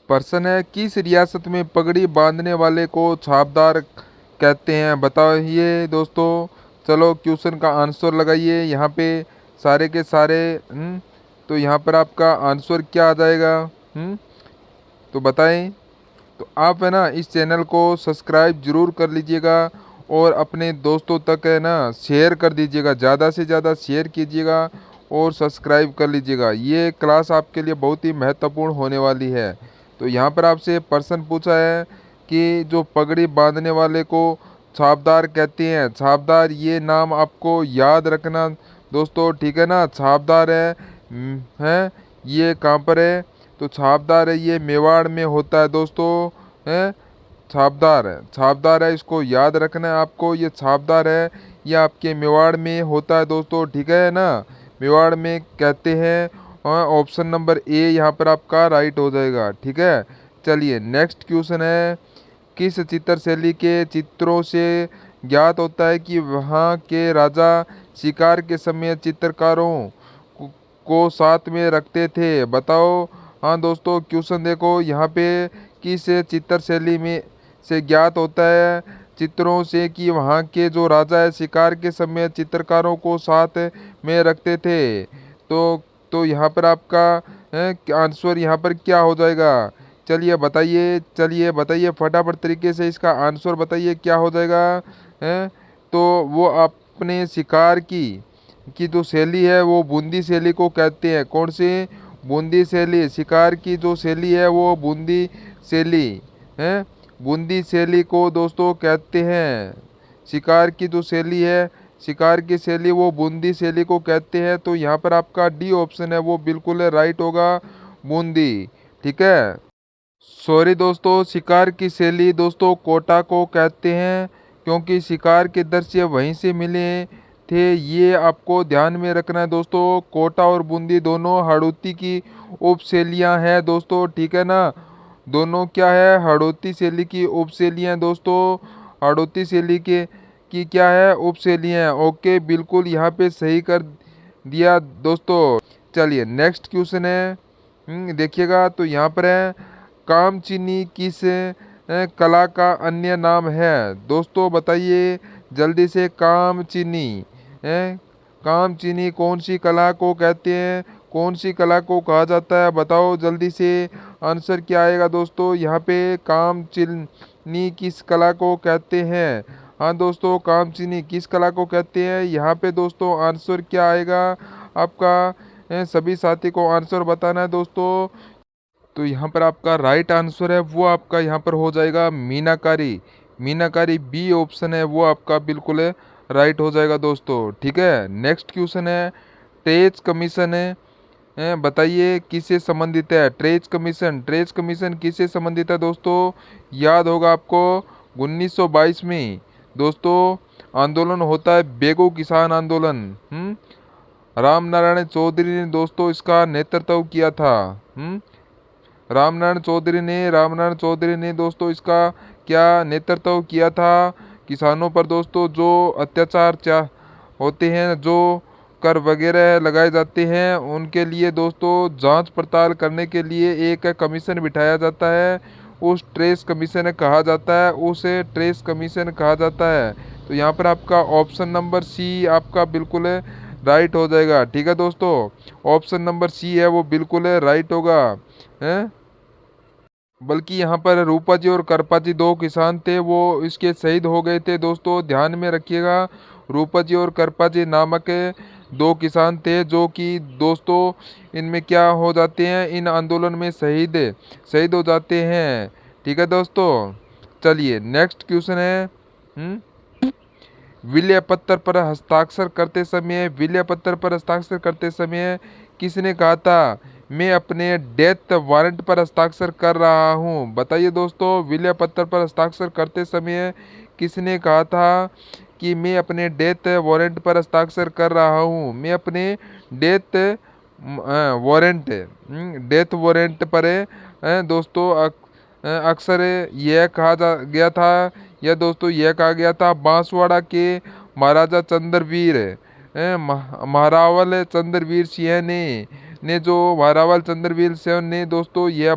प्रश्न है, किस रियासत में पगड़ी बांधने वाले को छापदार कहते हैं? बताइए दोस्तों। चलो क्वेश्चन का आंसर लगाइए यहाँ पे सारे के सारे। तो यहाँ पर आपका आंसर क्या आ जाएगा? तो बताएं। तो आप है ना इस चैनल को सब्सक्राइब जरूर कर लीजिएगा और अपने दोस्तों तक है ना शेयर कर दीजिएगा, ज़्यादा से ज़्यादा शेयर कीजिएगा और सब्सक्राइब कर लीजिएगा। ये क्लास आपके लिए बहुत ही महत्वपूर्ण होने वाली है। तो यहाँ पर आपसे प्रश्न पूछा है कि जो पगड़ी बांधने वाले को छापदार कहते हैं। छापदार ये नाम आपको याद रखना दोस्तों, ठीक है ना। छापदार है ये कहाँ पर है? तो छापदार है ये मेवाड़ में होता है दोस्तों। है छापदार है, इसको याद रखना है आपको। ये छापदार है, ये आपके मेवाड़ में होता है दोस्तों, ठीक है ना। मेवाड़ में कहते हैं। ऑप्शन नंबर ए यहाँ पर आपका राइट हो जाएगा, ठीक है। चलिए नेक्स्ट क्वेश्चन है, किस चित्र शैली के चित्रों से ज्ञात होता है कि वहाँ के राजा शिकार के समय चित्रकारों को साथ में रखते थे? बताओ। हाँ दोस्तों, क्वेश्चन देखो यहाँ पे, किस चित्र शैली में से ज्ञात होता है चित्रों से कि वहाँ के जो राजा है शिकार के समय चित्रकारों को साथ में रखते थे? तो यहाँ पर आपका आंसर यहाँ पर क्या हो जाएगा? चलिए बताइए फटाफट तरीके से इसका आंसर बताइए क्या हो जाएगा। हैं तो वो अपने शिकार की जो शैली है वो बूंदी शैली को कहते हैं। कौन सी? बूंदी शैली। शिकार की जो शैली है वो बूंदी शैली है। बूंदी शैली को दोस्तों कहते हैं। शिकार की जो शैली है, शिकार की शैली वो बूंदी शैली को कहते हैं। तो यहाँ पर आपका डी ऑप्शन है वो बिल्कुल राइट होगा, बूंदी, ठीक है। सॉरी दोस्तों, शिकार की शैली दोस्तों कोटा को कहते हैं, क्योंकि शिकार के दृश्य वहीं से मिले थे। ये आपको ध्यान में रखना है दोस्तों। कोटा और बूंदी दोनों हाड़ौती की उपशैलियाँ हैं दोस्तों, ठीक है ना। दोनों क्या है? हाड़ौती शैली की उपशैलियाँ दोस्तों। हाड़ौती शैली के की क्या है? उपशैलियाँ। ओके, बिल्कुल यहाँ पे सही कर दिया दोस्तों। चलिए नेक्स्ट क्वेश्चन है, देखिएगा। तो यहाँ पर है, कामचीनी किस कला का अन्य नाम है? दोस्तों बताइए जल्दी से। कामचीनी है, कामचीनी कौन सी कला को कहते हैं? कौन सी कला को कहा जाता है? बताओ जल्दी से। आंसर क्या आएगा दोस्तों यहाँ पे? कामचीनी किस कला को कहते हैं? हाँ दोस्तों, कामचीनी किस कला को कहते हैं? यहाँ पे दोस्तों आंसर क्या आएगा आपका? सभी साथी को आंसर बताना है दोस्तों। तो यहाँ पर आपका राइट आंसर है वो आपका यहाँ पर हो जाएगा मीनाकारी। मीनाकारी बी ऑप्शन है वो आपका बिल्कुल राइट हो जाएगा दोस्तों, ठीक है। नेक्स्ट क्वेश्चन है, ट्रेज कमीशन है, बताइए किससे संबंधित है? ट्रेज कमीशन किससे संबंधित है दोस्तों? याद होगा आपको 1922 में दोस्तों आंदोलन होता है, बेगू किसान आंदोलन। राम नारायण चौधरी ने दोस्तों इसका नेतृत्व किया था। रामनारायण चौधरी ने दोस्तों इसका क्या नेतृत्व किया था? किसानों पर दोस्तों जो अत्याचार होते हैं, जो कर वगैरह लगाए जाते हैं, उनके लिए दोस्तों जांच पड़ताल करने के लिए एक कमीशन बिठाया जाता है। उसे ट्रेस कमीशन कहा जाता है। तो यहाँ पर आपका ऑप्शन नंबर सी आपका बिल्कुल राइट हो जाएगा, ठीक है दोस्तों। ऑप्शन नंबर सी है वो बिल्कुल राइट होगा। हैं बल्कि यहाँ पर रूपा जी और करपा जी दो किसान थे, वो इसके शहीद हो गए थे दोस्तों, ध्यान में रखिएगा। रूपा जी और करपा जी नामक दो किसान थे जो कि दोस्तों इनमें क्या हो जाते हैं, इन आंदोलन में शहीद हो जाते हैं, ठीक है दोस्तों। चलिए नेक्स्ट क्वेश्चन है, विलय पत्र पर हस्ताक्षर करते समय किसने कहा था मैं अपने डेथ वारंट पर हस्ताक्षर कर रहा हूँ? बताइए दोस्तों, विलय पत्र पर हस्ताक्षर करते समय किसने कहा था कि मैं अपने डेथ वारंट पर हस्ताक्षर कर रहा हूँ? मैं अपने डेथ वारंट पर दोस्तों अक्सर यह कहा गया था, यह दोस्तों यह कहा गया था बांसवाड़ा के महाराजा चंद्रवीर महारावल चंद्रवीर सिंह ने ने जो वारावल चंद्रवीर सेन ने दोस्तों यह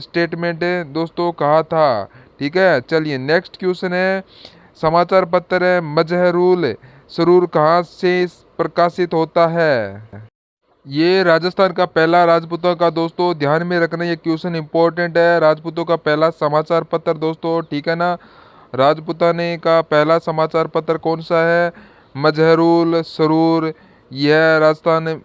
स्टेटमेंट दोस्तों कहा था। ठीक है, चलिए नेक्स्ट क्वेश्चन है, समाचार पत्र मजहरुल सरूर कहाँ से प्रकाशित होता है? ये राजस्थान का पहला राजपूतों का दोस्तों ध्यान में रखना, ये क्वेश्चन इंपॉर्टेंट है। राजपूतों का पहला समाचार पत्र दोस्तों, ठीक है ना, राजपुताने का पहला समाचार पत्र कौन सा है? मजहरुल सरूर। यह राजस्थान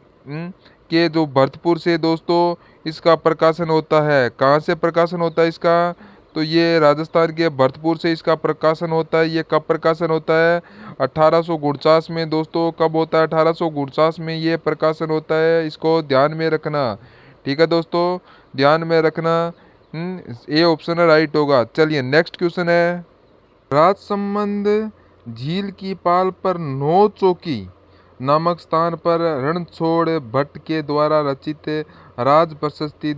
के जो भरतपुर से दोस्तों इसका प्रकाशन होता है। कहाँ से प्रकाशन होता है इसका? तो ये राजस्थान के भरतपुर से इसका प्रकाशन होता है। ये कब प्रकाशन होता है? 1849 में दोस्तों। कब होता है? 1849 में ये प्रकाशन होता है, इसको ध्यान में रखना। ठीक है दोस्तों, ध्यान में रखना। ए ऑप्शन राइट होगा। चलिए नेक्स्ट क्वेश्चन है, राजसमंद झील की पाल पर नौ चौकी नामक स्थान पर रणछोड़ भट्ट के द्वारा रचित राज प्रशस्ति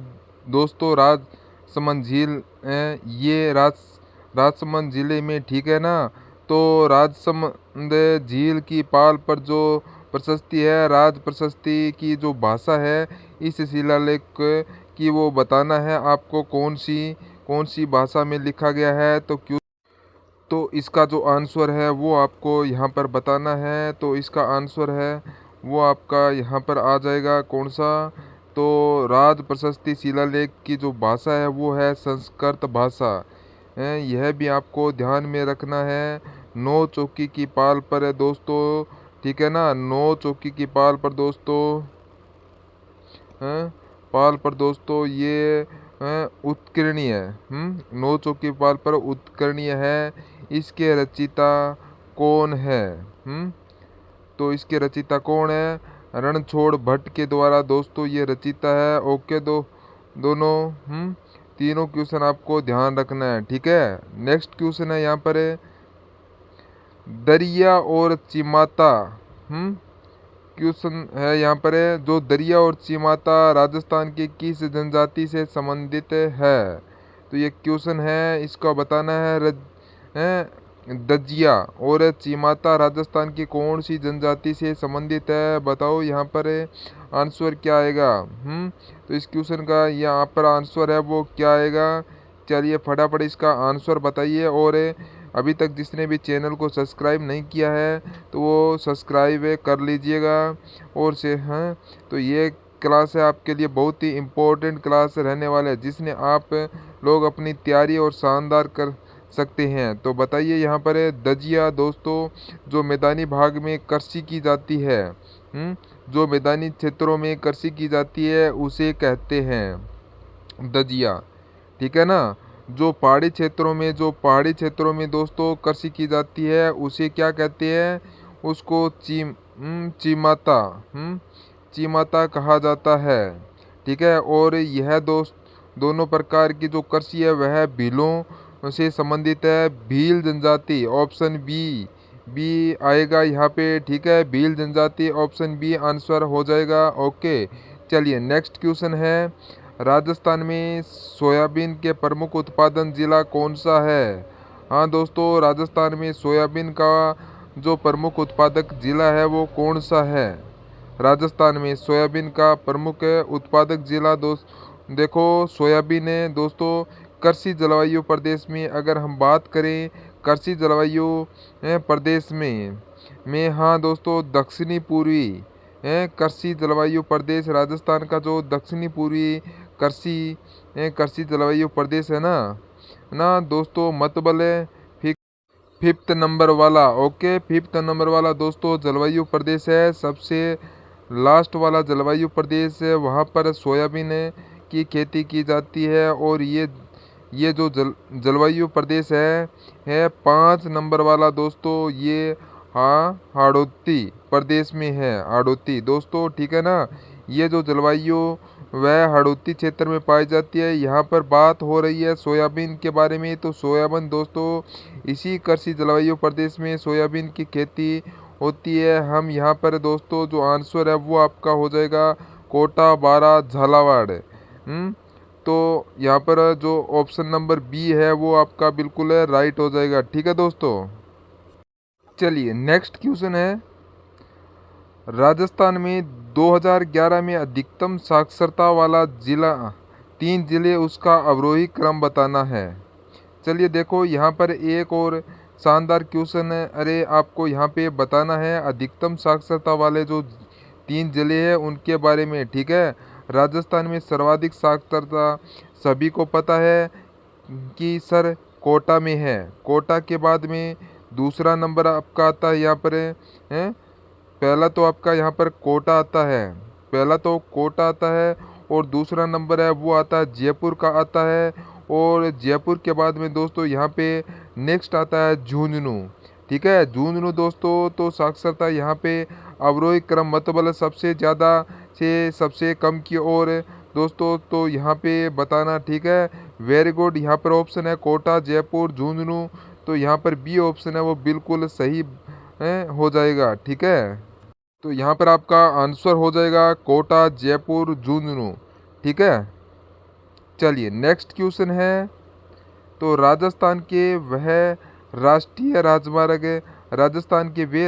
दोस्तों राजसमंद झील है। ये राजसमंद जिले में, ठीक है ना। तो राजसमंद झील की पाल पर जो प्रशस्ति है, राज प्रशस्ति की जो भाषा है इस शिलालेख की वो बताना है आपको कौन सी भाषा में लिखा गया है। तो इसका जो आंसर है वो आपको यहाँ पर बताना है। तो इसका आंसर है वो आपका यहाँ पर आ जाएगा, कौन सा? तो राज प्रशस्ति शिलालेख की जो भाषा है वो है संस्कृत भाषा है। यह भी आपको ध्यान में रखना है। नौ चौकी की पाल पर है दोस्तों, ठीक है ना, नौ चौकी की पाल पर दोस्तों ये उत्कीर्णीय नौ चौकी पाल पर उत्कीर्णीय है। इसके रचिता कौन है? तो इसके रचिता कौन है? रणछोड़ भट्ट के द्वारा दोस्तों ये रचिता है। ओके दोनों तीनों क्वेश्चन आपको ध्यान रखना है। ठीक है, नेक्स्ट क्वेश्चन है यहाँ पर दरिया और चिमाता क्वेश्चन है यहाँ पर जो दरिया और चिमाता राजस्थान की किस जनजाति से संबंधित है? तो ये क्वेश्चन है, इसका बताना है दजिया और चिमाता राजस्थान की कौन सी जनजाति से संबंधित है? बताओ यहाँ पर आंसर क्या आएगा। तो इस क्वेश्चन का यहाँ पर आंसर है वो क्या आएगा? चलिए फटाफट इसका आंसर बताइए। और अभी तक जिसने भी चैनल को सब्सक्राइब नहीं किया है तो वो सब्सक्राइब कर लीजिएगा। और तो ये क्लास है आपके लिए बहुत ही इम्पोर्टेंट क्लास रहने वाला है, जिसने आप लोग अपनी तैयारी और शानदार कर सकते हैं। तो बताइए यहाँ पर दजिया दोस्तों जो मैदानी भाग में कृषि की जाती है, जो मैदानी क्षेत्रों में कृषि की जाती है उसे कहते हैं दजिया। ठीक है ना, जो पहाड़ी क्षेत्रों में दोस्तों कृषि की जाती है उसे क्या कहते हैं? उसको चिमाता चिमाता कहा जाता है। ठीक है, और यह दोनों प्रकार की जो कृषि है वह भीलों से संबंधित है। भील जनजाति ऑप्शन बी आएगा यहाँ पे। ठीक है, भील जनजाति ऑप्शन बी आंसर हो जाएगा। ओके, चलिए नेक्स्ट क्वेश्चन है, राजस्थान में सोयाबीन के प्रमुख उत्पादन जिला कौन सा है? हाँ दोस्तों, राजस्थान में सोयाबीन का जो प्रमुख उत्पादक जिला है वो कौन सा है? राजस्थान में सोयाबीन का प्रमुख उत्पादक जिला देखो सोयाबीन है दोस्तों कृषि जलवायु प्रदेश में। अगर हम बात करें कृषि जलवायु प्रदेश में हाँ दोस्तों दक्षिणी पूर्वी कृषि जलवायु प्रदेश राजस्थान का जो दक्षिणी पूर्वी कृषि जलवायु प्रदेश है ना दोस्तों, मतबल फिफ्थ नंबर वाला। ओके, फिफ्थ नंबर वाला दोस्तों जलवायु प्रदेश है। सबसे लास्ट वाला जलवायु प्रदेश है, वहाँ पर सोयाबीन की खेती की जाती है। और ये जो जलवायु प्रदेश है 5 नंबर वाला दोस्तों, ये हाड़ौती प्रदेश में है। हाड़ौती दोस्तों, ठीक है ना, ये जो जलवायु वह हाड़ौती क्षेत्र में पाई जाती है। यहाँ पर बात हो रही है सोयाबीन के बारे में। तो सोयाबीन दोस्तों इसी कृषि जलवायु प्रदेश में सोयाबीन की खेती होती है। हम यहाँ पर दोस्तों जो आंसर है वो आपका हो जाएगा कोटा, बारा, झालावाड़। तो यहाँ पर जो ऑप्शन नंबर बी है वो आपका बिल्कुल राइट हो जाएगा। ठीक है दोस्तों, चलिए नेक्स्ट क्वेश्चन है, राजस्थान में 2011 में अधिकतम साक्षरता वाला जिला 3 जिले, उसका अवरोही क्रम बताना है। चलिए देखो यहाँ पर एक और शानदार क्वेश्चन है। अरे आपको यहाँ पे बताना है अधिकतम साक्षरता वाले जो 3 जिले हैं उनके बारे में, ठीक है। राजस्थान में सर्वाधिक साक्षरता सभी को पता है कि सर कोटा में है। कोटा के बाद में दूसरा नंबर आपका आता है यहाँ पर है। पहला तो आपका यहाँ पर कोटा आता है, पहला तो कोटा आता है और दूसरा नंबर है वो आता है जयपुर का आता है। और जयपुर के बाद में दोस्तों यहाँ पे नेक्स्ट आता है झुंझुनू, ठीक है। झुंझुनू दोस्तों तो साक्षरता यहाँ पे अवरोही क्रम मतलब सबसे ज़्यादा से सबसे कम की ओर दोस्तों, तो यहाँ पे बताना, ठीक है। वेरी गुड, यहाँ पर ऑप्शन है कोटा, जयपुर, झुंझुनू, तो यहाँ पर बी ऑप्शन है वो बिल्कुल सही हो जाएगा, ठीक है। तो यहाँ पर आपका आंसर हो जाएगा कोटा, जयपुर, झुंझुनू, ठीक है। चलिए नेक्स्ट क्वेश्चन है। तो राजस्थान के वे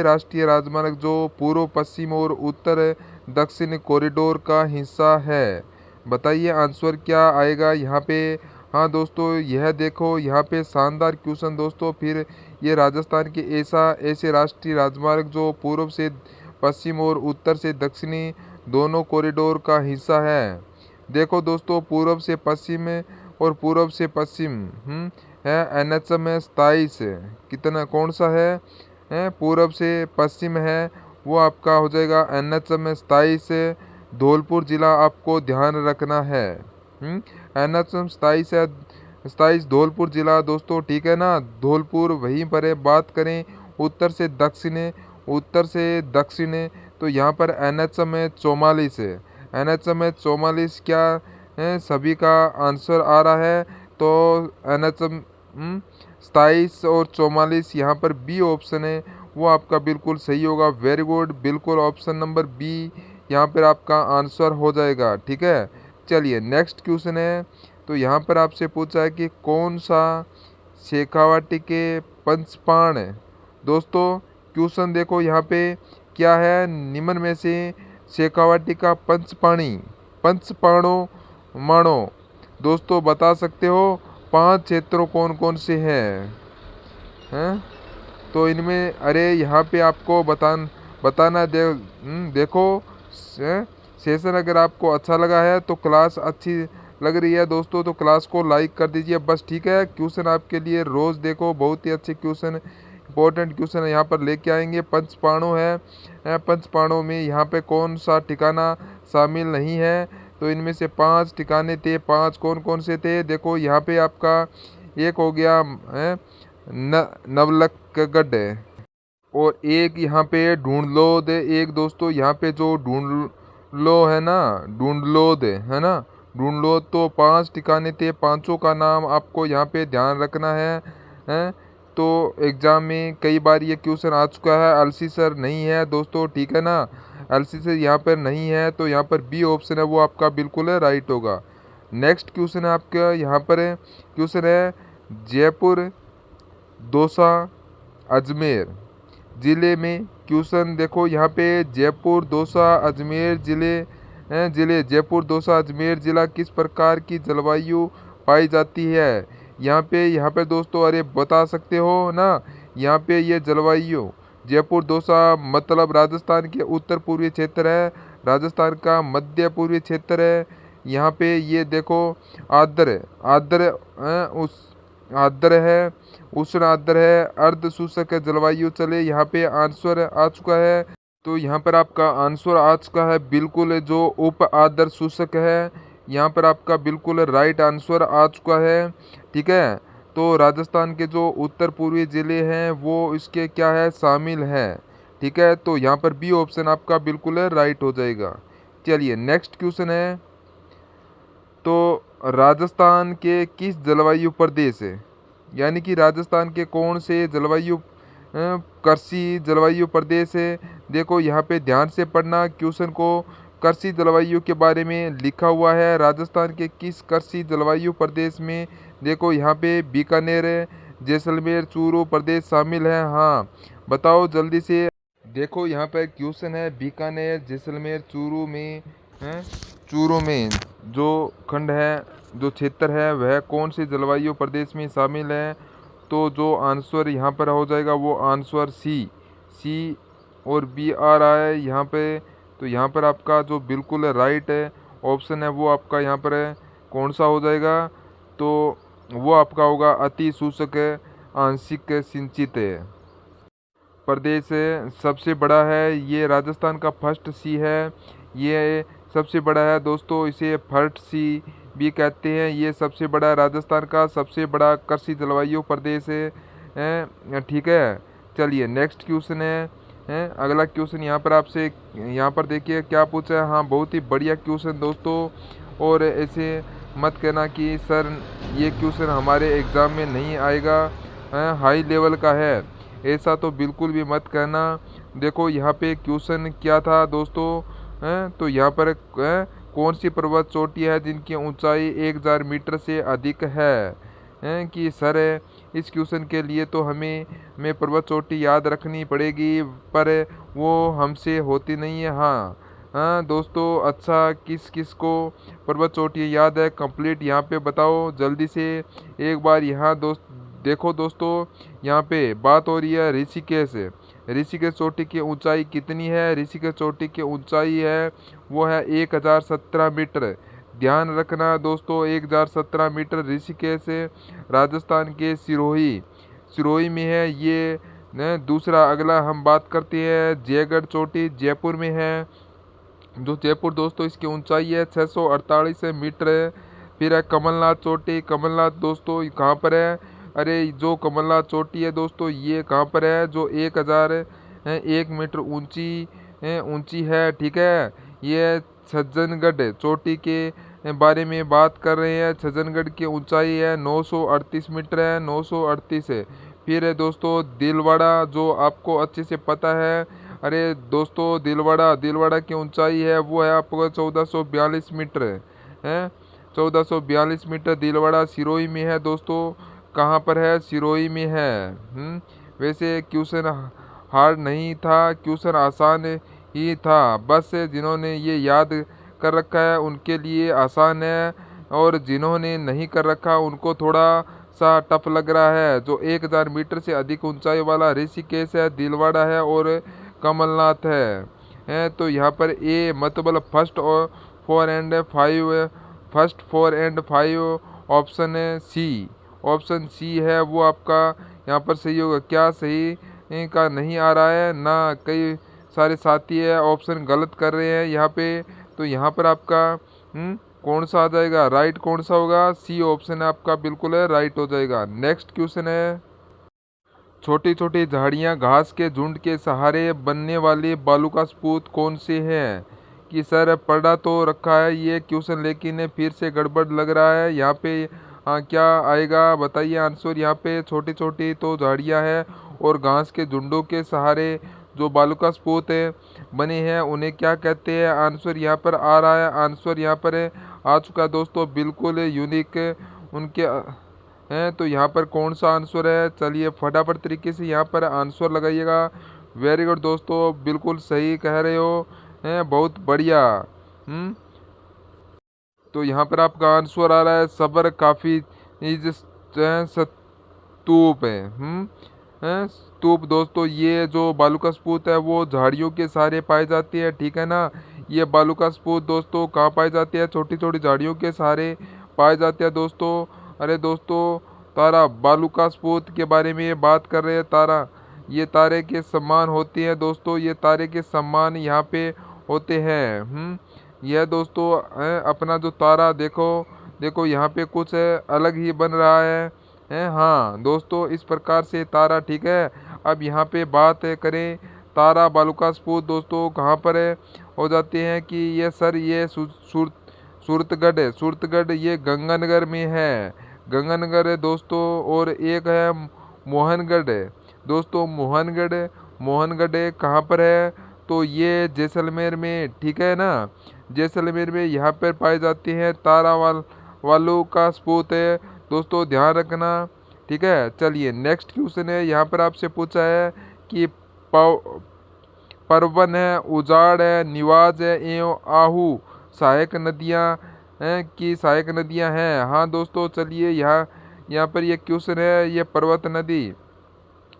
राष्ट्रीय राजमार्ग जो पूर्व, पश्चिम और उत्तर दक्षिण कॉरिडोर का हिस्सा है। बताइए आंसर क्या आएगा यहाँ पे। हाँ दोस्तों, यह देखो यहाँ पे शानदार क्वेश्चन दोस्तों। फिर ये राजस्थान के ऐसे राष्ट्रीय राजमार्ग जो पूर्व से पश्चिम और उत्तर से दक्षिणी दोनों कॉरिडोर का हिस्सा है। देखो दोस्तों, पूर्व से पश्चिम और पूर्व से पश्चिम है NH में 27, कितना कौन सा है पूर्व से पश्चिम है वो आपका हो जाएगा NH में 27, धौलपुर जिला आपको ध्यान रखना है। NH में 27 है, 27 धौलपुर जिला दोस्तों, ठीक है ना। धौलपुर वहीं पर है। बात करें उत्तर से दक्षिण तो यहाँ पर NH में 44 है। NH में 44 क्या है, सभी का आंसर आ रहा है। तो NH 27 और 44 यहाँ पर बी ऑप्शन है वो आपका बिल्कुल सही होगा। वेरी गुड, बिल्कुल ऑप्शन नंबर बी यहाँ पर आपका आंसर हो जाएगा, ठीक है। चलिए नेक्स्ट क्वेश्चन है। तो यहाँ पर आपसे पूछा है कि कौन सा शेखावाटी के पंचपाण है। दोस्तों क्वेश्चन देखो यहाँ पे क्या है, निम्न में से शेखावाटी का पंचपाणो माणो दोस्तों बता सकते हो 5 क्षेत्रों कौन कौन से हैं। तो इनमें अरे यहाँ पे आपको बताना देखो सेशन अगर आपको अच्छा लगा है तो क्लास अच्छी लग रही है दोस्तों तो क्लास को लाइक कर दीजिए बस, ठीक है। क्वेश्चन आपके लिए रोज़ देखो, बहुत ही अच्छे क्वेश्चन, इंपॉर्टेंट क्वेश्चन यहाँ पर लेके आएंगे। पंचपाणो है, पंचपाणो में यहाँ पे कौन सा ठिकाना शामिल नहीं है। तो इनमें से 5 ठिकाने थे, 5 कौन कौन से थे देखो यहाँ पे आपका एक हो गया है नवलखगढ़ और एक यहाँ पे ढूंढलोद, एक दोस्तों यहाँ पे जो ढूंढलो है ना, ढूंढलोद है ना, ढूंढलोद। तो 5 ठिकाने थे, पांचों का नाम आपको यहाँ पे ध्यान रखना है। तो एग्ज़ाम में कई बार ये क्वेश्चन आ चुका है। अलसी सर नहीं है दोस्तों, ठीक है ना, अलसी सर यहाँ पर नहीं है। तो यहाँ पर बी ऑप्शन है वो आपका बिल्कुल राइट होगा। नेक्स्ट क्वेश्चन है आपका यहाँ पर क्वेश्चन है जयपुर, दौसा, अजमेर ज़िले में। क्वेश्चन देखो यहाँ पे जयपुर, दौसा, अजमेर ज़िले जयपुर, दौसा, अजमेर ज़िला किस प्रकार की जलवायु पाई जाती है। यहाँ पे दोस्तों अरे बता सकते हो ना, यहाँ पे ये जलवायु जयपुर दौसा मतलब राजस्थान के उत्तर पूर्वी क्षेत्र है, राजस्थान का मध्य पूर्वी क्षेत्र है। यहाँ पे ये देखो आर्द्र है, उष्ण आर्द्र है, अर्ध शुष्क जलवायु चले, यहाँ पे आंसर आ चुका है। तो यहाँ पर आपका आंसर आ चुका है बिल्कुल जो उप आर्द्र शुष्क है, यहाँ पर आपका बिल्कुल राइट आंसर आ चुका है, ठीक है। तो राजस्थान के जो उत्तर पूर्वी ज़िले हैं वो इसके क्या है शामिल है, ठीक है। तो यहाँ पर बी ऑप्शन आपका बिल्कुल राइट हो जाएगा। चलिए नेक्स्ट क्वेश्चन है। तो राजस्थान के किस जलवायु प्रदेश है, यानी कि राजस्थान के कौन से कृषि जलवायु प्रदेश है। देखो यहाँ पे ध्यान से पढ़ना क्वेश्चन को, कृषि जलवायु के बारे में लिखा हुआ है। राजस्थान के किस कृषि जलवायु प्रदेश में, देखो यहाँ पे बीकानेर, जैसलमेर, चूरू प्रदेश शामिल है। हाँ बताओ जल्दी से। देखो यहाँ पर क्वेश्चन है, बीकानेर, जैसलमेर, चूरू में हैं, चूरू में जो खंड है, जो क्षेत्र है, वह कौन सी जलवायु प्रदेश में शामिल है? तो जो आंसर यहाँ पर हो जाएगा वो आंसर सी, सी और बी आ रहा है यहाँ पे। तो यहाँ पर आपका जो बिल्कुल राइट है ऑप्शन है वो आपका यहाँ पर है, कौन सा हो जाएगा? तो वो आपका होगा अति शुष्क आंशिक सिंचित प्रदेश सबसे बड़ा है, ये राजस्थान का फर्स्ट सी है। ये सबसे बड़ा है दोस्तों, इसे फर्स्ट सी भी कहते हैं। ये सबसे बड़ा राजस्थान का सबसे बड़ा कृषि जलवायु प्रदेश है। ठीक है, चलिए नेक्स्ट क्वेश्चन है। अगला क्वेश्चन यहाँ पर आपसे, यहाँ पर देखिए क्या पूछा है। हाँ, बहुत ही बढ़िया क्वेश्चन दोस्तों। और ऐसे मत कहना कि सर ये क्वेश्चन हमारे एग्ज़ाम में नहीं आएगा, हाई लेवल का है, ऐसा तो बिल्कुल भी मत कहना। देखो यहाँ पे क्वेश्चन क्या था दोस्तों, तो यहाँ पर कौन सी पर्वत चोटी है जिनकी ऊंचाई 1000 मीटर से अधिक है? कि सर इस क्वेश्चन के लिए तो हमें पर्वत चोटी याद रखनी पड़ेगी, पर वो हमसे होती नहीं है। हाँ हाँ दोस्तों, अच्छा किस किस को पर्वत चोटी याद है, कंप्लीट यहाँ पे बताओ जल्दी से एक बार। यहाँ देखो दोस्तों, यहाँ पे बात हो रही है ऋषिकेश। ऋषिकेश चोटी की ऊंचाई कितनी है? ऋषिकेश चोटी की ऊंचाई है वो है 1017 मीटर। ध्यान रखना दोस्तों, 1017 मीटर ऋषिकेश राजस्थान के सिरोही, सिरोही में है ये। दूसरा अगला हम बात करते हैं जयगढ़ चोटी, जयपुर में है। जो जयपुर दोस्तों, इसकी ऊंचाई है 648 मीटर है। फिर है कमलनाथ चोटी। कमलनाथ दोस्तों कहाँ पर है? अरे जो कमलनाथ चोटी है दोस्तों, ये कहाँ पर है? जो 1001 मीटर ऊंची है। ठीक है, ये सज्जनगढ़ चोटी के बारे में बात कर रहे हैं। सज्जनगढ़ की ऊंचाई है 938 मीटर है, 938 है। फिर है दोस्तों दिलवाड़ा, जो आपको अच्छे से पता है। अरे दोस्तों दिलवाड़ा की ऊंचाई है वो है आपको 1442 मीटर है। 1442 मीटर दिलवाड़ा सिरोही में है दोस्तों। कहाँ पर है? सिरोही में है। वैसे क्वेश्चन हार्ड नहीं था, क्वेश्चन आसान ही था, बस जिन्होंने ये याद कर रखा है उनके लिए आसान है, और जिन्होंने नहीं कर रखा उनको थोड़ा सा टफ लग रहा है। जो 1000 मीटर से अधिक ऊंचाई वाला ऋषिकेश है, दिलवाड़ा है और कमलनाथ है। तो यहाँ पर ए मतलब first four and five option है सी, ऑप्शन सी है वो आपका यहाँ पर सही होगा। क्या सही का नहीं आ रहा है ना? कई सारे साथी है ऑप्शन गलत कर रहे हैं यहाँ पे। तो यहाँ पर आपका कौन सा आ जाएगा? राइट कौन सा होगा? सी ऑप्शन है आपका, बिल्कुल है राइट हो जाएगा। नेक्स्ट क्वेश्चन है, छोटी छोटी झाड़ियाँ घास के झुंड के सहारे बनने वाले बालू का सपूत कौन से हैं? कि सर पढ़ा तो रखा है ये क्वेश्चन, लेकिन फिर से गड़बड़ लग रहा है यहाँ पे। हाँ, क्या आएगा बताइए आंसर। यहाँ पे छोटी छोटी तो झाड़ियाँ हैं और घास के झुंडों के सहारे जो बालू का सपूत है बने हैं उन्हें क्या कहते हैं? आंसर यहाँ पर आ रहा है, आंसर यहाँ पर आ चुका है दोस्तों, बिल्कुल यूनिक उनके हैं। तो यहाँ पर कौन सा आंसर है? चलिए फटाफट तरीके से यहाँ पर आंसर लगाइएगा। वेरी गुड दोस्तों, बिल्कुल सही कह रहे हो, हैं बहुत बढ़िया। तो यहाँ पर आपका आंसर आ रहा है सबर काफी इज स्तूप है। स्तूप दोस्तों, ये जो बालू का सपूत है वो झाड़ियों के सहारे पाई जाती है। ठीक है ना, ये बालू का सपूत दोस्तों कहाँ पाई जाती है? छोटी छोटी झाड़ियों के सहारे पाई जाती है दोस्तों। अरे दोस्तों, तारा बालू का सपूत के बारे में ये बात कर रहे हैं। तारा, ये तारे के समान होती है दोस्तों, ये तारे के समान यहाँ पे होते हैं। यह दोस्तों अपना जो तारा देखो, देखो यहाँ पे कुछ अलग ही बन रहा है। हाँ दोस्तों, इस प्रकार से तारा। ठीक है, अब यहाँ पे बात करें तारा बालू का सपूत दोस्तों कहाँ पर हो जाते हैं? कि ये सर ये सूरतगढ़ है। सूरतगढ़ ये गंगानगर में है, गंगानगर है दोस्तों। और एक है मोहनगढ़ है दोस्तों, मोहनगढ़ कहाँ पर है? तो ये जैसलमेर में। ठीक है ना, जैसलमेर में यहाँ पर पाए जाते हैं तारा वालों का सपूत है दोस्तों, ध्यान रखना। ठीक है, चलिए नेक्स्ट क्वेश्चन है। यहाँ पर आपसे पूछा है कि परवन है, उजाड़ है, निवाज है एवं आहू सहायक नदियाँ की सहायक नदियाँ हैं। हाँ दोस्तों, चलिए यहाँ पर ये क्वेश्चन है, ये पर्वत नदी,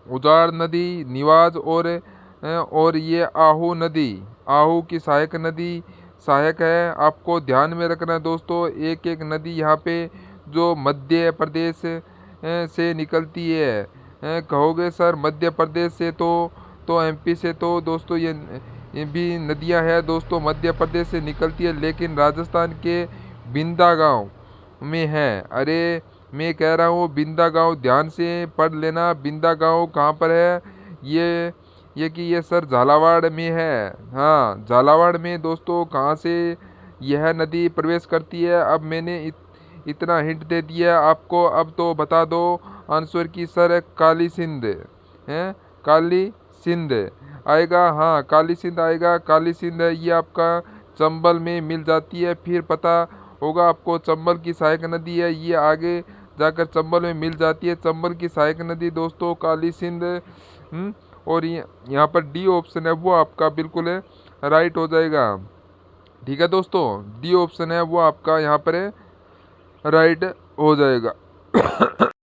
उजाड़ नदी, निवाज और ये आहू नदी, आहू की सहायक नदी सहायक है। आपको ध्यान में रखना है दोस्तों, एक एक नदी यहाँ पे जो मध्य प्रदेश से निकलती है। कहोगे सर मध्य प्रदेश से तो एमपी से, तो दोस्तों ये भी नदियाँ हैं दोस्तों, मध्य प्रदेश से निकलती है, लेकिन राजस्थान के बिंदा गांव में है। अरे मैं कह रहा हूँ बिंदा गांव, ध्यान से पढ़ लेना। बिंदा गांव कहाँ पर है? ये सर झालावाड़ में है। हाँ, झालावाड़ में दोस्तों कहाँ से यह नदी प्रवेश करती है। अब मैंने इतना हिंट दे दिया आपको, अब तो बता दो आंसर की सर। काली सिंध है, काली सिंध आएगा। हाँ, काली सिंध आएगा, काली सिंध है, ये आपका चंबल में मिल जाती है। फिर पता होगा आपको, चंबल की सहायक नदी है, ये आगे जाकर चंबल में मिल जाती है। चंबल की सहायक नदी दोस्तों काली सिंध। और यहाँ पर डी ऑप्शन है वो आपका बिल्कुल राइट हो जाएगा। ठीक है दोस्तों, डी ऑप्शन है वो आपका यहाँ पर राइट हो जाएगा।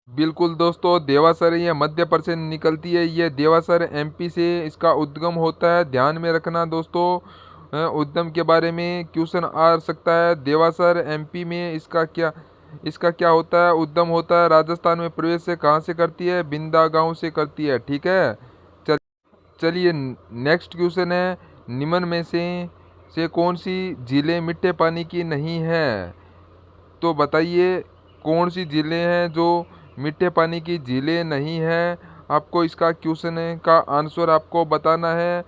बिल्कुल दोस्तों, देवासर ये मध्य प्रदेश से निकलती है, ये देवासर एमपी से इसका उद्गम होता है। ध्यान में रखना दोस्तों, उद्गम के बारे में क्वेश्चन आ सकता है। देवासर एमपी में इसका क्या होता है? उद्गम होता है। राजस्थान में प्रवेश से कहाँ से करती है? बिंदा गांव से करती है। ठीक है, चलिए नेक्स्ट क्वेश्चन है, निम्न में से कौन सी झीलें मीठे पानी की नहीं है? तो बताइए कौन सी झीलें हैं जो मीठे पानी की झीलें नहीं हैं? आपको इसका क्वेश्चन का आंसर आपको बताना है।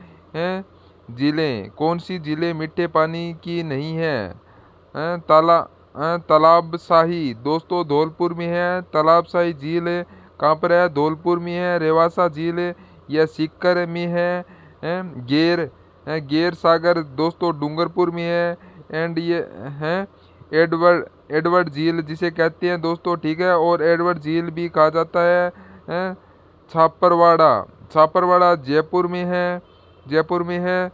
झीलें, कौन सी झीलें मीठे पानी की नहीं है? तालाब शाही दोस्तों धौलपुर में है। तालाब शाही झील कहाँ पर है? धौलपुर में है। रेवासा झील या सीकर में है। गेर सागर दोस्तों डूंगरपुर में है। एंड ये है एडवर्ड झील जिसे कहते हैं दोस्तों। ठीक है, और एडवर्ड झील भी कहा जाता है। छापरवाड़ा जयपुर में है।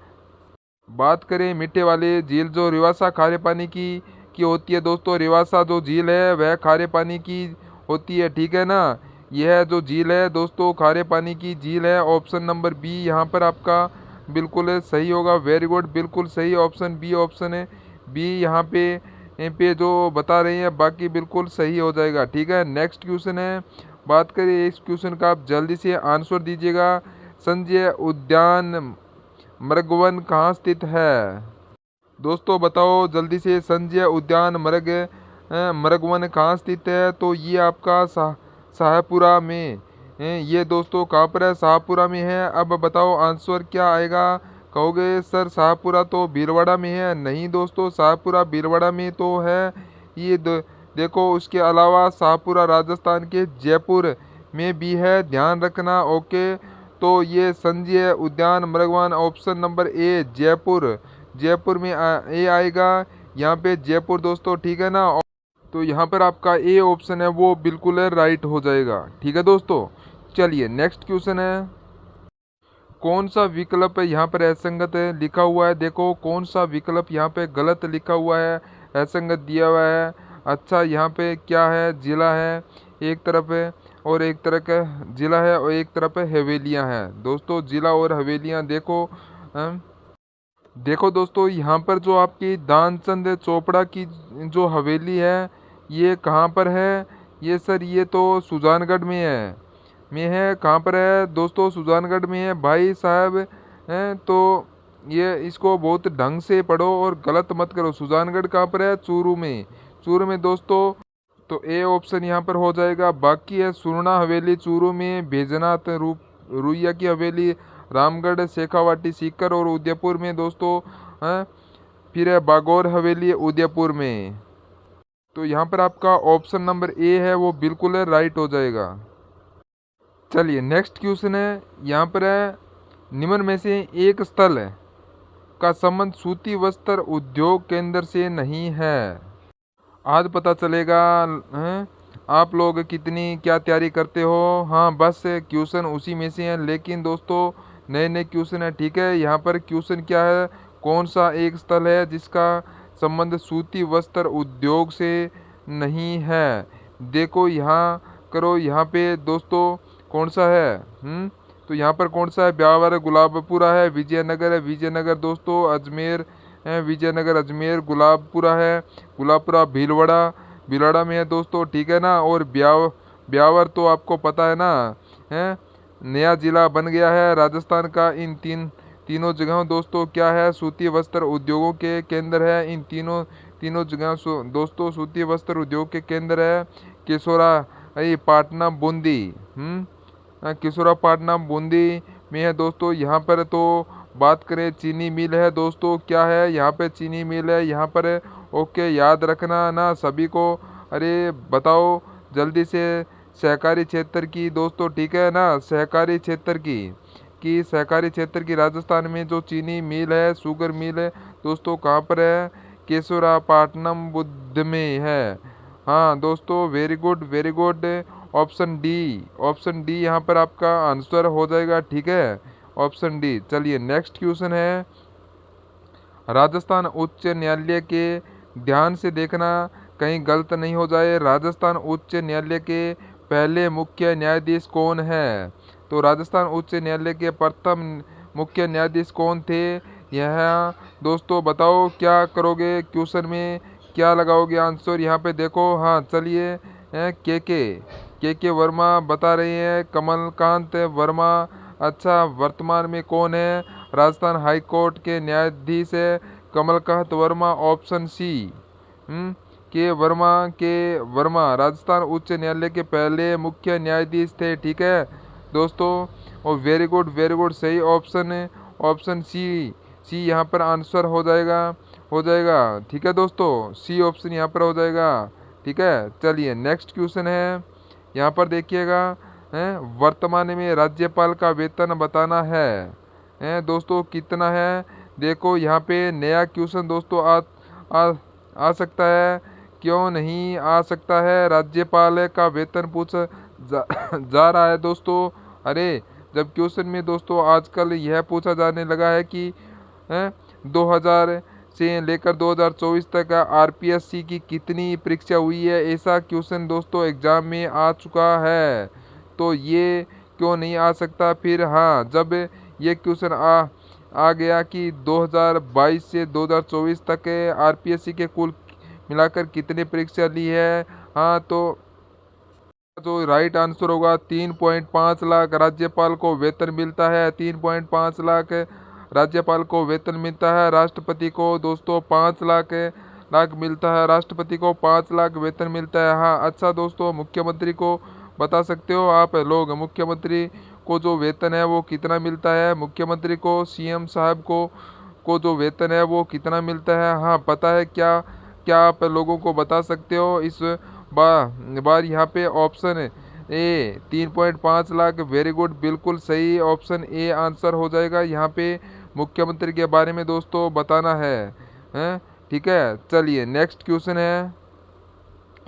बात करें मीठे वाले झील, जो रिवासा खारे पानी की होती है दोस्तों। रिवासा जो झील है वह खारे पानी की होती है। ठीक है ना, यह जो झील है दोस्तों खारे पानी की झील है। ऑप्शन नंबर बी यहाँ पर आपका बिल्कुल सही होगा। वेरी गुड, बिल्कुल सही ऑप्शन बी, ऑप्शन है बी यहाँ पे जो बता रहे हैं बाकी बिल्कुल सही हो जाएगा। ठीक है, नेक्स्ट क्वेश्चन है, बात करें इस क्वेश्चन का, आप जल्दी से आंसर दीजिएगा। संजय उद्यान मृगवन कहाँ स्थित है? दोस्तों बताओ जल्दी से, संजय उद्यान मृगवन कहाँ स्थित है? तो ये आपका शाहपुरा में ये दोस्तों कहाँ पर है? शाहपुरा में है। अब बताओ आंसर क्या आएगा? कहोगे सर शाहपुरा तो भीलवाड़ा में है। नहीं दोस्तों, शाहपुरा भीलवाड़ा में तो है ये देखो, उसके अलावा शाहपुरा राजस्थान के जयपुर में भी है, ध्यान रखना। ओके, तो ये संजय उद्यान Mrigvan option number A Jaipur में ए आएगा यहाँ पे, जयपुर दोस्तों। ठीक है ना, तो यहाँ पर आपका ए ऑप्शन है वो बिल्कुल राइट हो जाएगा। ठीक है दोस्तों, चलिए नेक्स्ट क्वेश्चन है, कौन सा विकल्प यहाँ पर असंगत लिखा हुआ है? देखो कौन सा विकल्प यहाँ पे गलत लिखा हुआ है, असंगत दिया हुआ है। अच्छा, यहाँ पे क्या है? जिला है एक तरफ है और एक तरफ जिला है और एक तरफ हवेलियाँ हैं दोस्तों। जिला और हवेलियाँ देखो दोस्तों, यहाँ पर जो आपकी दानचंद चोपड़ा की जो हवेली है ये कहाँ पर है? ये सर ये तो सुजानगढ़ में है। कहाँ पर है दोस्तों? सुजानगढ़ में है भाई साहब हैं। तो ये इसको बहुत ढंग से पढ़ो और गलत मत करो। सुजानगढ़ कहाँ पर है? चूरू में दोस्तों। तो ए ऑप्शन यहाँ पर हो जाएगा। बाकी है सुरना हवेली चूरू में, बैजनाथ रुइया की हवेली रामगढ़, शेखावाटी सीकर और उदयपुर में दोस्तों हैं। फिर है बागौर हवेली उदयपुर में। तो यहाँ पर आपका ऑप्शन नंबर ए है वो बिल्कुल राइट हो जाएगा। चलिए नेक्स्ट क्वेश्चन है, यहाँ पर है, निम्न में से एक स्थल का संबंध सूती वस्त्र उद्योग केंद्र से नहीं है। आज पता चलेगा हैं आप लोग कितनी क्या तैयारी करते हो। हाँ बस क्वेश्चन उसी में से है, लेकिन दोस्तों नए नए क्वेश्चन है। ठीक है, यहाँ पर क्वेश्चन क्या है, कौन सा एक स्थल है जिसका संबंध सूती वस्त्र उद्योग से नहीं है। देखो यहाँ करो, यहाँ पे दोस्तों कौन सा है। तो यहाँ पर कौन सा है, ब्यावर गुलाबपुरा है, विजयनगर है, विजयनगर दोस्तों अजमेर है, विजयनगर अजमेर, गुलाबपुरा है, गुलाबपुरा भीलवाड़ा, भीलवाड़ा में है दोस्तों। ठीक है ना, और ब्यावर तो आपको पता है ना, है नया जिला बन गया है राजस्थान का। इन तीनों जगहों दोस्तों क्या है, सूती वस्त्र उद्योगों के केंद्र है। इन तीनों तीनों जगह दोस्तों सूती वस्त्र उद्योग के केंद्र है। केसोरा ये पाटना बूंदी, किशोरा पाटना बूंदी में है दोस्तों। यहाँ पर तो बात करें चीनी मिल है दोस्तों, क्या है यहाँ पे चीनी मिल है यहाँ पर। ओके, याद रखना ना सभी को। अरे बताओ जल्दी से, सहकारी क्षेत्र की दोस्तों, ठीक है ना, सहकारी क्षेत्र की सहकारी क्षेत्र की राजस्थान में जो चीनी मिल है, शुगर मिल है दोस्तों, कहाँ पर है, केसोरा पाटनम बुद्ध में है। हाँ दोस्तों, very good very good. Option D, option D यहाँ पर आपका आंसर हो जाएगा। ठीक है, ऑप्शन डी। चलिए नेक्स्ट क्वेश्चन है, राजस्थान उच्च न्यायालय के, ध्यान से देखना कहीं गलत नहीं हो जाए, राजस्थान उच्च न्यायालय के पहले मुख्य न्यायाधीश कौन है। तो राजस्थान उच्च न्यायालय के प्रथम मुख्य न्यायाधीश कौन थे, यह दोस्तों बताओ क्या करोगे, क्वेश्चन में क्या लगाओगे आंसर, यहाँ पे देखो। हाँ चलिए, के वर्मा बता रही है, कमलकांत वर्मा। अच्छा, वर्तमान में कौन है, राजस्थान हाई कोर्ट के न्यायाधीश है कमलकांत वर्मा, ऑप्शन सी। के वर्मा राजस्थान उच्च न्यायालय के पहले मुख्य न्यायाधीश थे। ठीक है दोस्तों, और वेरी गुड सही ऑप्शन है, ऑप्शन सी यहाँ पर आंसर हो जाएगा। ठीक है दोस्तों, सी ऑप्शन यहाँ पर हो जाएगा। ठीक है, चलिए नेक्स्ट क्वेश्चन है, यहाँ पर देखिएगा, वर्तमान में राज्यपाल का वेतन बताना है दोस्तों, कितना है। देखो यहाँ पे नया क्वेश्चन दोस्तों आ सकता है, क्यों नहीं आ सकता है, राज्यपाल का वेतन पूछा जा रहा है दोस्तों। अरे जब क्वेश्चन में दोस्तों आजकल यह पूछा जाने लगा है कि 2000 से लेकर 2024 तक आरपीएससी की कितनी परीक्षा हुई है, ऐसा क्वेश्चन दोस्तों एग्जाम में आ चुका है। तो ये क्यों नहीं आ सकता फिर। हाँ, जब ये क्वेश्चन आ गया कि 2022 से 2024 तक आरपीएससी के कुल मिलाकर कितने परीक्षा ली है। हाँ, तो जो राइट आंसर होगा 3.5 लाख राज्यपाल को वेतन मिलता है, 3.5 लाख राज्यपाल को वेतन मिलता है। राष्ट्रपति को दोस्तों 5 लाख मिलता है, राष्ट्रपति को 5 लाख वेतन मिलता है। हाँ अच्छा दोस्तों, मुख्यमंत्री को बता सकते हो आप लोग, मुख्यमंत्री को जो वेतन है वो कितना मिलता है, मुख्यमंत्री को, सीएम साहब को जो वेतन है वो कितना मिलता है। हाँ पता है क्या, क्या आप लोगों को बता सकते हो इस बार यहाँ पे option A 3.5 lakh, very good, बिल्कुल सही, ऑप्शन ए आंसर हो जाएगा। यहाँ पे मुख्यमंत्री के बारे में दोस्तों बताना है। ठीक है, चलिए नेक्स्ट क्वेश्चन है,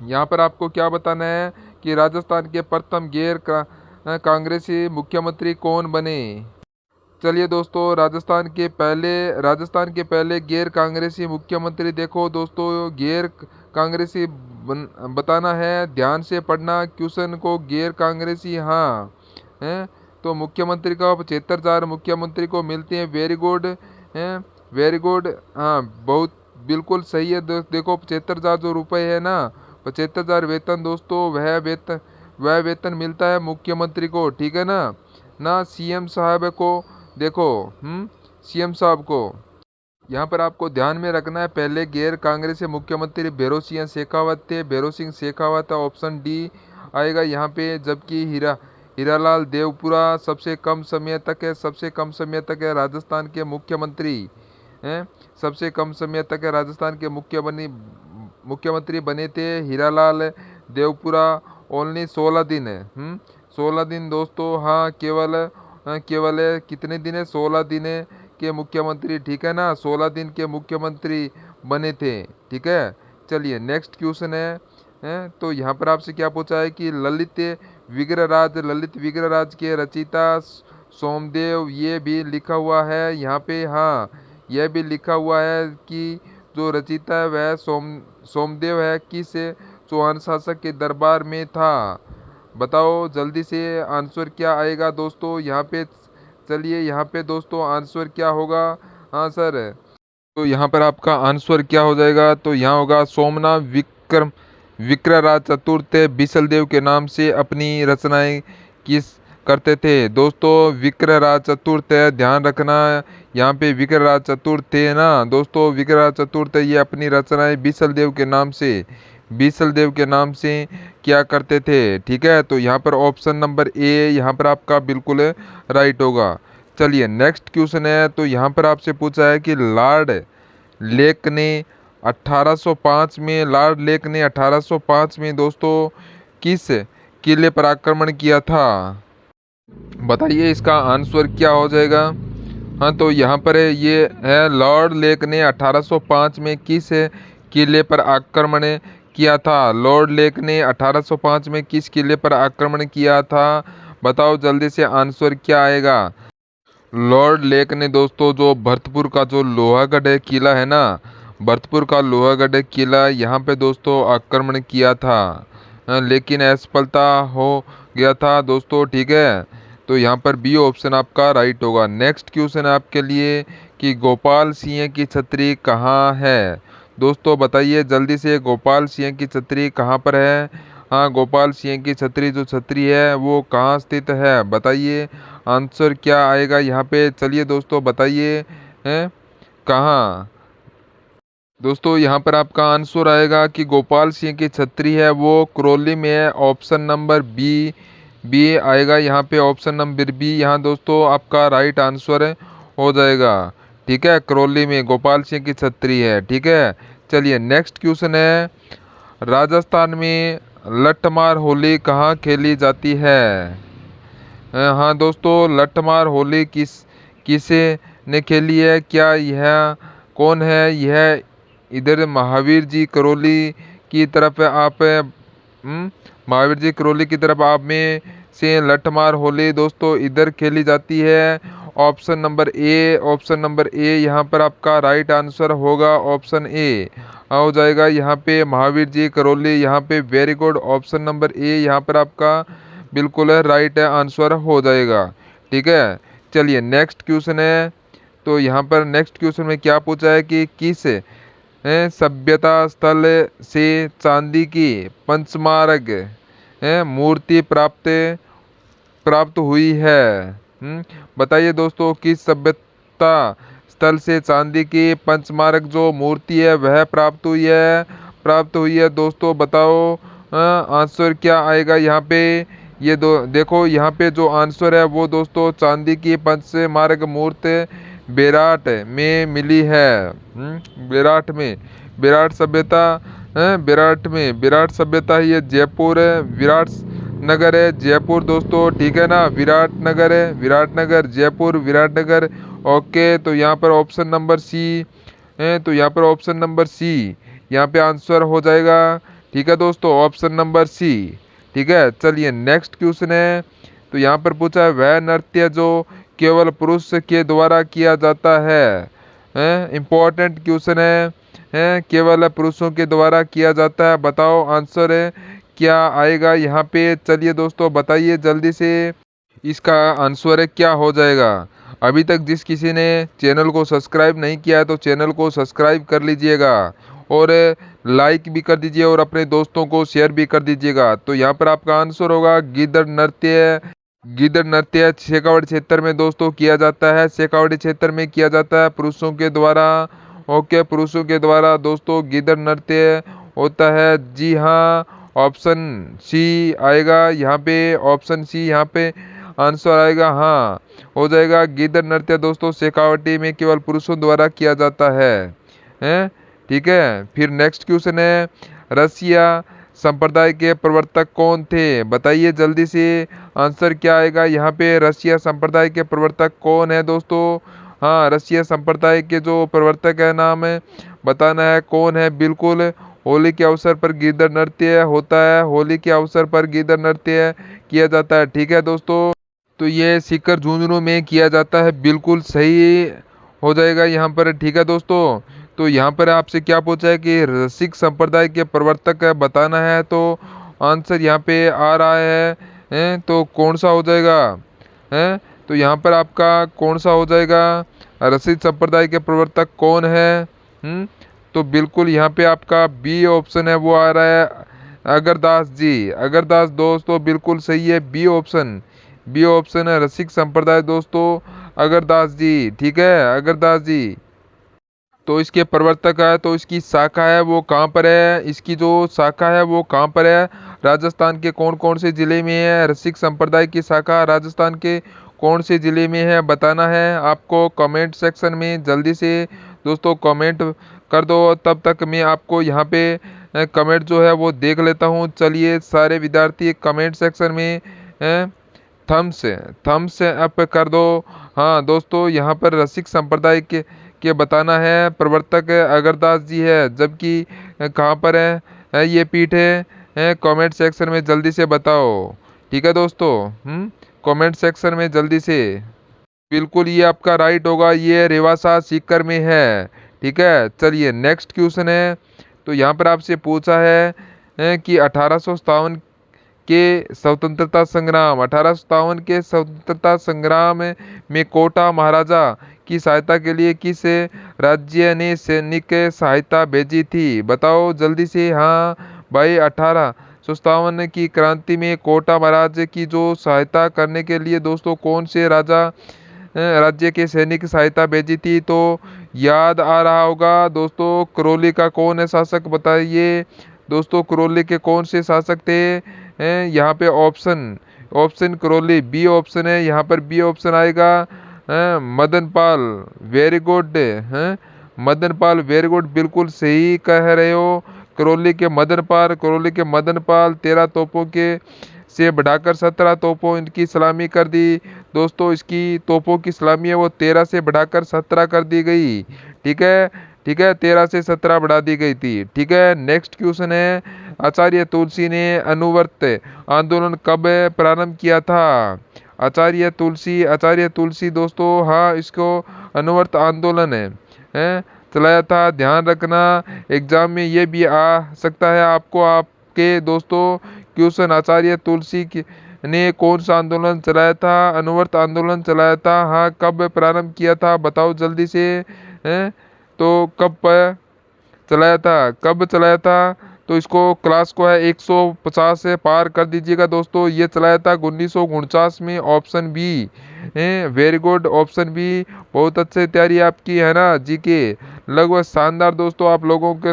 यहाँ पर आपको क्या बताना है कि राजस्थान के प्रथम गैर कांग्रेसी मुख्यमंत्री कौन बने। चलिए दोस्तों, राजस्थान के पहले गैर कांग्रेसी मुख्यमंत्री, देखो दोस्तों गैर कांग्रेसी बताना है, ध्यान से पढ़ना क्वेश्चन को, गैर कांग्रेसी। हाँ हैं, तो मुख्यमंत्री का 75,000 मुख्यमंत्री को मिलते हैं, वेरी गुड हैं, वेरी गुड। हाँ बहुत बिल्कुल सही है। देखो 75,000 जो रुपए है ना, 75,000 वेतन दोस्तों, वह वेतन मिलता है मुख्यमंत्री को। ठीक है ना सीएम साहब को। देखो सीएम साहब को यहाँ पर आपको ध्यान में रखना है, पहले गैर कांग्रेसी मुख्यमंत्री भैरों सिंह शेखावत थे, भैरों सिंह शेखावत, ऑप्शन डी आएगा यहाँ पे। जबकि हीरालाल देवपुरा सबसे कम समय तक है राजस्थान के मुख्यमंत्री हैं, सबसे कम समय तक है राजस्थान के मुख्यमंत्री बने थे हीरालाल देवपुरा। ओनली 16 दिन है, 16 दिन दोस्तों। हाँ केवल कितने दिन है, 16 दिन के मुख्यमंत्री। ठीक है ना, 16 दिन के मुख्यमंत्री बने थे। ठीक है, चलिए नेक्स्ट क्वेश्चन है, तो यहाँ पर आपसे क्या पूछा है कि ललित विग्रहराज के रचयिता सोमदेव ये भी लिखा हुआ है यहाँ पे। हाँ, यह भी लिखा हुआ है कि जो रचयिता है वह सोमदेव है। किस चौहान शासक के दरबार में था? बताओ जल्दी से आंसर क्या आएगा दोस्तों यहाँ पे। चलिए यहाँ पे दोस्तों आंसर क्या होगा? हाँ सर, तो यहाँ पर आपका आंसर क्या हो जाएगा? तो यहाँ होगा सोमनाथ विक्रराज चतुर्थ बिसलदेव के नाम से अपनी रचनाएं किस करते थे? दोस्तों विक्रराज चतुर्थ है, ध्यान रखना। यहाँ पे विक्रराज चतुर्थ थे ना दोस्तों, विक्रराज चतुर्थ ये अपनी रचनाएं बिसल देव के नाम से क्या करते थे? ठीक है, तो यहाँ पर ऑप्शन नंबर ए यहाँ पर आपका बिल्कुल राइट होगा। चलिए नेक्स्ट क्वेश्चन है। तो यहाँ पर आपसे पूछा है कि लॉर्ड लेक ने 1805 में दोस्तों किस किले पर आक्रमण किया था? बताइए इसका आंसर क्या हो जाएगा। हाँ, तो यहाँ पर ये है लॉर्ड लेक ने 1805 में किस किले पर आक्रमण किया था? लॉर्ड लेक ने 1805 में किस किले पर आक्रमण किया था? बताओ जल्दी से आंसर क्या आएगा। लॉर्ड लेक ने दोस्तों जो भरतपुर का जो लोहागढ़ किला है ना, भरतपुर का लोहागढ़ किला यहाँ पे दोस्तों आक्रमण किया था, लेकिन असफलता हो गया था दोस्तों। ठीक है, तो यहाँ पर बी ऑप्शन आपका राइट होगा। नेक्स्ट क्वेश्चन है आपके लिए कि गोपाल सिंह की छतरी कहाँ है? दोस्तों बताइए जल्दी से, गोपाल सिंह की छतरी कहाँ पर है? हाँ, गोपाल सिंह की छतरी है वो कहाँ स्थित है? बताइए आंसर क्या आएगा यहाँ पे। चलिए दोस्तों बताइए हैं कहाँ? दोस्तों यहाँ पर आपका आंसर आएगा कि गोपाल सिंह की छतरी है वो करौली में है। ऑप्शन नंबर बी आएगा यहाँ पे, ऑप्शन नंबर बी यहाँ दोस्तों आपका राइट आंसर हो जाएगा। ठीक है, करौली में गोपाल सिंह की छतरी है। ठीक है, चलिए नेक्स्ट क्वेश्चन है। राजस्थान में लठमार होली कहाँ खेली जाती है? हाँ दोस्तों, लठमार होली किसे ने खेली है? क्या यह कौन है? यह इधर महावीर जी करौली की तरफ आप महावीर जी करौली की तरफ आप में से लठमार होली दोस्तों इधर खेली जाती है। ऑप्शन नंबर ए यहाँ पर आपका राइट आंसर होगा। ऑप्शन ए हो जाएगा यहाँ पे महावीर जी करौली। यहाँ पे very good, option number A यहाँ पर आपका बिल्कुल राइट आंसर हो जाएगा। ठीक है, चलिए नेक्स्ट क्वेश्चन है। तो यहाँ पर नेक्स्ट क्वेश्चन में क्या पूछा है कि किस सभ्यता स्थल से चांदी की पंचमार्ग मूर्ति प्राप्त हुई है? बताइए दोस्तों किस सभ्यता स्थल से चांदी की पंचमार्ग जो मूर्ति है वह प्राप्त हुई है दोस्तों। बताओ आंसर क्या आएगा यहाँ पे। ये देखो यहाँ पे जो आंसर है वो दोस्तों चांदी की पंचमार्ग मूर्ति बेराट में मिली है। बेराट में, विराट सभ्यता विराट सभ्यता ये जयपुर है, विराट नगर है जयपुर दोस्तों। ठीक है ना, विराट नगर है, विराट नगर जयपुर, विराट नगर। ओके, तो यहाँ पर ऑप्शन नंबर सी है, तो यहाँ पर ऑप्शन नंबर सी यहाँ पे आंसर हो जाएगा। ठीक है दोस्तों, ऑप्शन नंबर सी। ठीक है, चलिए नेक्स्ट क्वेश्चन है। तो यहाँ पर पूछा है वह नृत्य जो केवल पुरुष के द्वारा किया जाता है। इम्पोर्टेंट क्वेश्चन है, केवल पुरुषों के द्वारा किया जाता है। बताओ आंसर क्या आएगा यहाँ पे। चलिए दोस्तों बताइए जल्दी से, इसका आंसर क्या हो जाएगा। अभी तक जिस किसी ने चैनल को सब्सक्राइब नहीं किया है तो चैनल को सब्सक्राइब कर लीजिएगा और लाइक भी कर दीजिए और अपने दोस्तों को शेयर भी कर दीजिएगा। तो यहाँ पर आपका आंसर होगा गिद्धड़ नृत्य। गिद्धड़ नृत्य शेखावाटी क्षेत्र में दोस्तों किया जाता है, शेखावाटी क्षेत्र में किया जाता है पुरुषों के द्वारा। ओके, पुरुषों के द्वारा दोस्तों गिद्धड़ नृत्य होता है। जी हाँ, ऑप्शन सी आएगा यहाँ पे, ऑप्शन सी यहाँ पे आंसर आएगा। हाँ, हो जाएगा गिद्धड़ नृत्य दोस्तों शेखावाटी में केवल पुरुषों द्वारा किया जाता है। हैं ठीक है, फिर नेक्स्ट क्वेश्चन है रसिया संप्रदाय के प्रवर्तक कौन थे? बताइए जल्दी से आंसर क्या आएगा यहाँ पे। रसिया संप्रदाय के प्रवर्तक कौन है दोस्तों? हाँ, रसिया संप्रदाय के जो प्रवर्तक है नाम है बताना है कौन है। बिल्कुल, होली के अवसर पर गिद्धड़ नृत्य होता है, होली के अवसर पर गिद्धड़ नृत्य किया जाता है। ठीक है दोस्तों, तो ये सीकर झुंझुनू में किया जाता है, बिल्कुल सही हो जाएगा यहाँ पर। ठीक है दोस्तों, तो यहाँ पर आपसे क्या पूछा है कि रसिक संप्रदाय के प्रवर्तक बताना है, तो आंसर यहाँ पे आ रहा है, तो कौन सा हो जाएगा है? तो यहाँ पर आपका कौन सा हो जाएगा? रसिक संप्रदाय के प्रवर्तक कौन है? तो बिल्कुल यहाँ पे आपका बी ऑप्शन है वो आ रहा है, अगरदास जी। अगरदास दोस्तों बिल्कुल सही है, बी ऑप्शन। बी ऑप्शन है रसिक संप्रदाय दोस्तों, अगरदास जी। ठीक है, अगरदास जी। तो इसके प्रवर्तक है, तो इसकी शाखा है वो कहाँ पर है? इसकी जो शाखा है वो कहाँ पर है? राजस्थान के कौन कौन से जिले में है? रसिक संप्रदाय की शाखा राजस्थान के कौन से जिले में है बताना है आपको कमेंट सेक्शन में। जल्दी से दोस्तों कमेंट कर दो, तब तक मैं आपको यहाँ पे कमेंट जो है वो देख लेता हूँ। चलिए सारे विद्यार्थी कमेंट सेक्शन में थम्स थम्स अप कर दो। हाँ दोस्तों, यहाँ पर रसिक संप्रदाय के बताना है प्रवर्तक अगरदास जी है, जबकि कहाँ पर है ये पीठ है? कमेंट सेक्शन में जल्दी से बताओ। ठीक है दोस्तों, कमेंट सेक्शन में जल्दी से। बिल्कुल ये आपका राइट होगा, ये रेवासा सीकर में है। ठीक है, चलिए नेक्स्ट क्वेश्चन है। तो यहाँ पर आपसे पूछा है कि 1857 के स्वतंत्रता संग्राम 1857 के स्वतंत्रता संग्राम में कोटा महाराजा की सहायता के लिए किस राज्य ने सैनिक सहायता भेजी थी? बताओ जल्दी से। हाँ भाई, 1857 की क्रांति में कोटा महाराज की जो सहायता करने के लिए दोस्तों कौन से राज्य के सैनिक सहायता भेजी थी? तो याद आ रहा होगा दोस्तों, करौली का कौन है शासक बताइए दोस्तों। करौली के कौन से शासक थे? यहाँ पे option option Karauli B option है, यहाँ पर बी ऑप्शन आएगा। मदन पाल, वेरी गुड है। मदन पाल वेरी गुड, बिल्कुल सही कह रहे हो। करौली के मदन पाल 13 तोपों के से बढ़ाकर 17 तोपों इनकी सलामी कर दी दोस्तों। इसकी तोपों की सलामी है वो 13 से बढ़ाकर 17 कर दी गई। ठीक है, ठीक है, 13 से 17 बढ़ा दी गई थी। ठीक है, नेक्स्ट क्वेश्चन है, आचार्य तुलसी ने अनुवर्त आंदोलन कब प्रारंभ किया था? आचार्य तुलसी दोस्तों, हाँ इसको अनुवर्त आंदोलन है चलाया था। ध्यान रखना, एग्जाम में ये भी आ सकता है आपको, आपके दोस्तों क्वेश्चन। आचार्य तुलसी ने कौन सा आंदोलन चलाया था? अनुवर्त आंदोलन चलाया था। हाँ, कब प्रारंभ किया था बताओ जल्दी से। तो कब चलाया था? तो इसको क्लास को है 150 से पार कर दीजिएगा दोस्तों। ये चलाया था 1949 में, option B. Very good, option B. बहुत अच्छे तैयारी आपकी है ना जी के, लगभग शानदार दोस्तों। आप लोगों के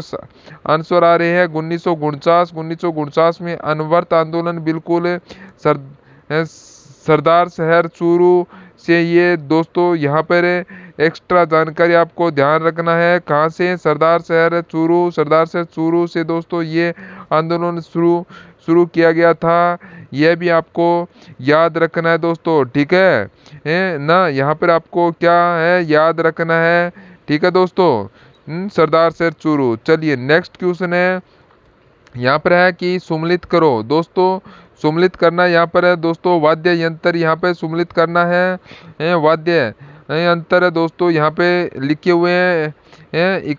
आंसर आ रहे हैं 1949 में अनवर्त आंदोलन, बिल्कुल सरदार शहर चूरू से। ये दोस्तों यहाँ पर एक्स्ट्रा जानकारी आपको ध्यान रखना है, कहाँ से? सरदार शहर चूरू से दोस्तों ये आंदोलन शुरू किया गया था। यह भी आपको याद रखना है दोस्तों। ठीक है ना, यहाँ पर आपको क्या है याद रखना है। ठीक है दोस्तों, सरदार शहर चूरू। चलिए नेक्स्ट क्वेश्चन है, यहाँ पर है कि सुम्मिलित करो दोस्तों। सुम्मिलित करना यहाँ पर है दोस्तों, वाद्य यंत्र यहाँ पे सुम्मिलित करना है। वाद्य यंत्र है दोस्तों यहाँ पे लिखे हुए हैं।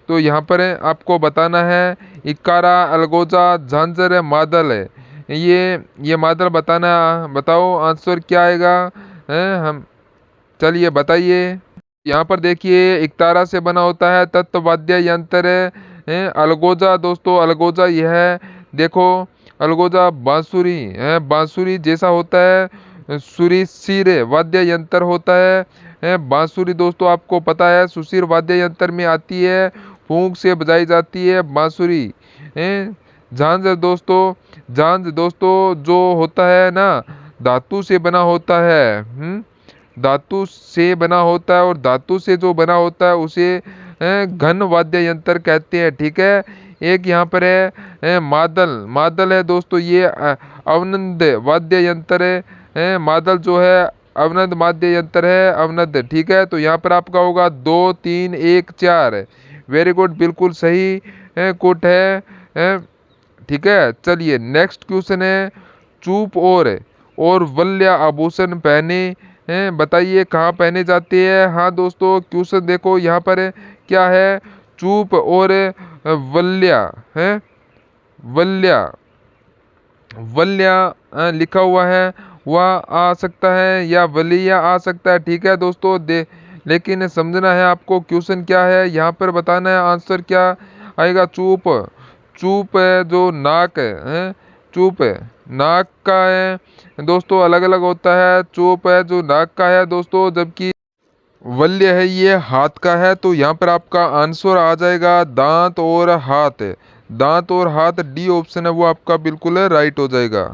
तो यहाँ पर आपको बताना है इक्कारा, अलगोजा, झांझर, मादल है। ये मादल बताना, बताओ आंसर क्या आएगा? हम चलिए बताइए। यहाँ पर देखिए, इकतारा से बना होता है तत्व वाद्य यंत्र है। अलगोजा दोस्तों, अलगोजा यह है, देखो अलगोजा बांसुरी है, बांसुरी जैसा होता है। सुरी सिर वाद्य यंत्र होता है। बांसुरी दोस्तों आपको पता है सुशीर वाद्य यंत्र में आती है, फूंक से बजाई जाती है बांसुरी। झांझ दोस्तों जो होता है ना, धातु से बना होता है। धातु से बना होता है, और धातु से जो बना होता है उसे घन वाद्य यंत्र कहते हैं। ठीक है, एक यहाँ पर है मादल है दोस्तों, ये अवनंद वाद्य यंत्र है। मादल जो है अवनंद वाद्य यंत्र है, अवनंद। ठीक है, तो यहाँ पर आपका होगा 2 3 1 4। वेरी गुड, बिल्कुल सही कुट है। ठीक है, चलिए नेक्स्ट क्वेश्चन है, चूप और और वल्य आभूषण पहने हैं, बताइए कहाँ पहने जाते हैं। हाँ दोस्तों, क्वेश्चन देखो यहाँ पर क्या है, चूप और वल्य है, वल्य वल्या लिखा हुआ है, वह आ सकता है या वलिया आ सकता है। ठीक है दोस्तों, दे लेकिन समझना है आपको क्वेश्चन क्या है, यहाँ पर बताना है आंसर क्या आएगा। चूप, चूप है जो नाक है, चूप है नाक का है दोस्तों, अलग अलग होता है। चूप है जो नाक का है दोस्तों, जबकि वल्य है ये हाथ का है। तो यहाँ पर आपका आंसर आ जाएगा दांत और हाथ। दांत और हाथ, डी ऑप्शन है वो आपका बिल्कुल राइट हो जाएगा।